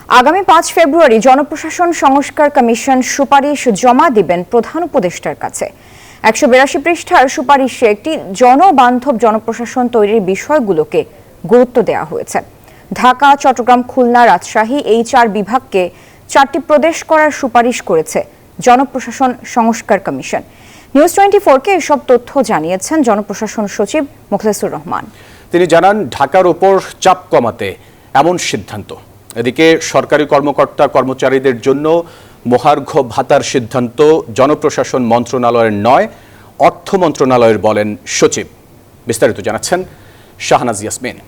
আগামী ৫ ফেব্রুয়ারি জনপ্রশাসন সংস্কার কমিশন সুপারিশ জমা দিবেন প্রধান উপদেষ্টার কাছে। ১৮২ পৃষ্ঠার সুপারিশে একটি জনবান্ধব জনপ্রশাসন তৈরির বিষয়গুলোকে গুরুত্ব দেওয়া হয়েছে। ঢাকা, চট্টগ্রাম, খুলনা, রাজশাহী এই ৪ বিভাগকে ৪টি প্রদেশ করার সুপারিশ করেছে জনপ্রশাসন সংস্কার কমিশন। নিউজ 24-কে এসব তথ্য জানিয়েছেন জনপ্রশাসন সচিব মুখলেসুর রহমান। তিনি জানান, ঢাকার উপর চাপ কমাতে এমন সিদ্ধান্ত। এদিকে সরকারি কর্মকর্তা কর্মচারীদের জন্য মহার্ঘ ভাতার সিদ্ধান্ত জনপ্রশাসন মন্ত্রণালয়ের নয়, অর্থ মন্ত্রণালয়ের বলেন সচিব। বিস্তারিত জানাচ্ছেন শাহনাজ ইয়াসমিন।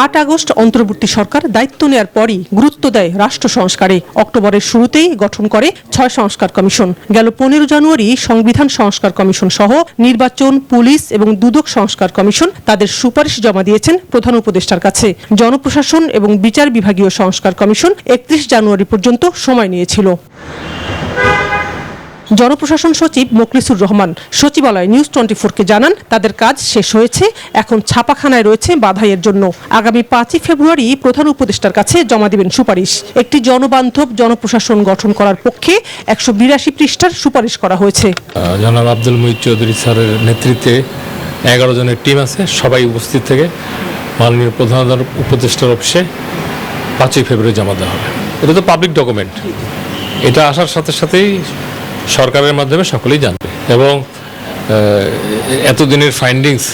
৮ আগস্ট অন্তর্বর্তী সরকার দায়িত্ব নেয়ার পরই গুরুত্ব দেয় রাষ্ট্র সংস্কারে। অক্টোবরের শুরুতেই গঠন করে ৬ সংস্কার কমিশন। গেল ১৫ জানুয়ারি সংবিধান সংস্কার কমিশন সহ নির্বাচন, পুলিশ এবং দুদক সংস্কার কমিশন তাদের সুপারিশ জমা দিয়েছেন প্রধান উপদেষ্টার কাছে। জনপ্রশাসন এবং বিচার বিভাগীয় সংস্কার কমিশন ৩১ জানুয়ারি পর্যন্ত সময় নিয়েছিল। জনপ্রশাসন সচিব মুখলেসুর রহমান সচিবালয় নিউজ 24-কে জানান, তাদের কাজ শেষ হয়েছে, এখন ছাপাখানায় রয়েছে বাধাইয়ের জন্য। আগামী ৫ই ফেব্রুয়ারি প্রধান উপদেষ্টার কাছে জমা দিবেন সুপারিশ। একটি জনবান্ধব জনপ্রশাসন গঠন করার পক্ষে ১৮২ পৃষ্ঠার সুপারিশ করা হয়েছে। জনাব আব্দুল মুহিত চৌধুরী স্যারের নেতৃত্বে ১১ জনের টিম আছে, সবাই উপস্থিত থেকে মাননীয় প্রধান উপদেষ্টার অফিসে ৫ই ফেব্রুয়ারি জমা দেওয়া হবে। এটা তো পাবলিক ডকুমেন্ট, এটা আসার সাথে সাথেই সরকারের মাধ্যমে সকলেই জানবে এবং এতদিনের ফাইন্ডিংস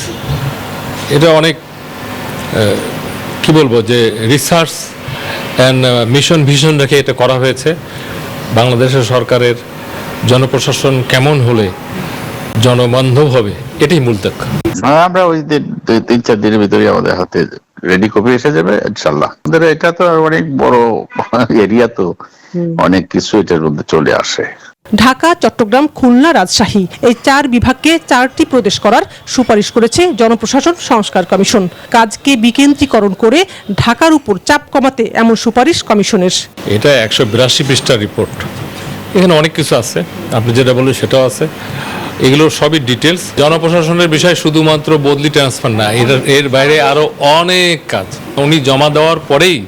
এটা অনেক কি বলবো যে রিসার্চ অ্যান্ড মিশন ভিশন রেখে এটা করা হয়েছে। বাংলাদেশের সরকারের জনপ্রশাসন কেমন হলে জনবান্ধব হবে, এটাই মূল লক্ষ্য। আমরা ওই ৩-৪ দিনের ভিতরে আমাদের হাতে রেডি কপি এসে যাবে ইনশাল্লাহ। আমাদের এটা তো অনেক বড় এরিয়া, তো অনেক কিছু এটার মধ্যে চলে আসে। ঢাকা, চট্টগ্রাম, খুলনা, রাজশাহী এই ৪ বিভাগকে ৪টি প্রদেশ করার সুপারিশ করেছে জনপ্রশাসন সংস্কার কমিশন। কাজকে বিকেন্দ্রীকরণ করে ঢাকার উপর চাপ কমাতে এমন সুপারিশ কমিশনের। এটা ১৮২ পৃষ্ঠার রিপোর্ট, এখানে অনেক কিছু আছে, আপনি যেটা বললেন সেটাও আছে। এগুলো সবই ডিটেলস। জনপ্রশাসনের বিষয় শুধুমাত্র বদলি ট্রান্সফার না, এর বাইরে আরো অনেক কাজ। উনি জমা দেওয়ার পরেই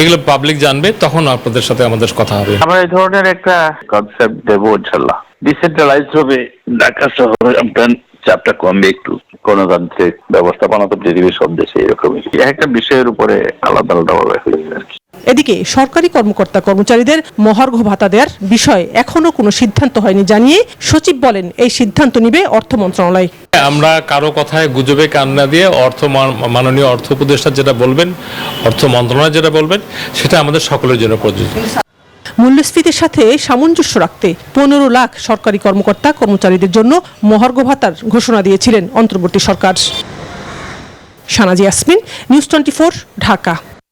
এগুলো পাবলিক জানবে, তখন আপনাদের সাথে আমাদের কথা হবে। আমরা এই ধরনের একটা কনসেপ্ট দেবো ইনশাল্লাহ। ডিসেন্ট্রালাইজড হবে, ঢাকা শহরে আপনার চাপটা কমবে একটু। গণতান্ত্রিক ব্যবস্থাপনা তো পৃথিবীর সব দেশে এরকমই, একটা বিষয়ের উপরে আলাদা আলাদা ভাবে হয়েছে আর কি। এদিকে সরকারি কর্মকর্তা কর্মচারীদের মহার্ঘ ভাতা দেওয়ার বিষয়ে এখনো কোনো সিদ্ধান্ত হয়নি জানিয়ে সচিব বলেন, এই সিদ্ধান্ত নিবে অর্থ মন্ত্রণালয়। আমরা কারো কথায় গুজবে কান না দিয়ে মাননীয় অর্থ উপদেষ্টা যেটা বলবেন, অর্থ মন্ত্রণালয় যেটা বলবেন, সেটা আমাদের সকলের জন্য প্রযোজ্য। মূল্যস্ফীতির সাথে সামঞ্জস্য রাখতে ১৫ লাখ সরকারি কর্মকর্তা কর্মচারীদের জন্য মহার্ঘ ভাতার ঘোষণা দিয়েছিলেন অন্তর্বর্তী সরকার। শাহনাজ ইয়াসমিন, নিউজ 24, ঢাকা।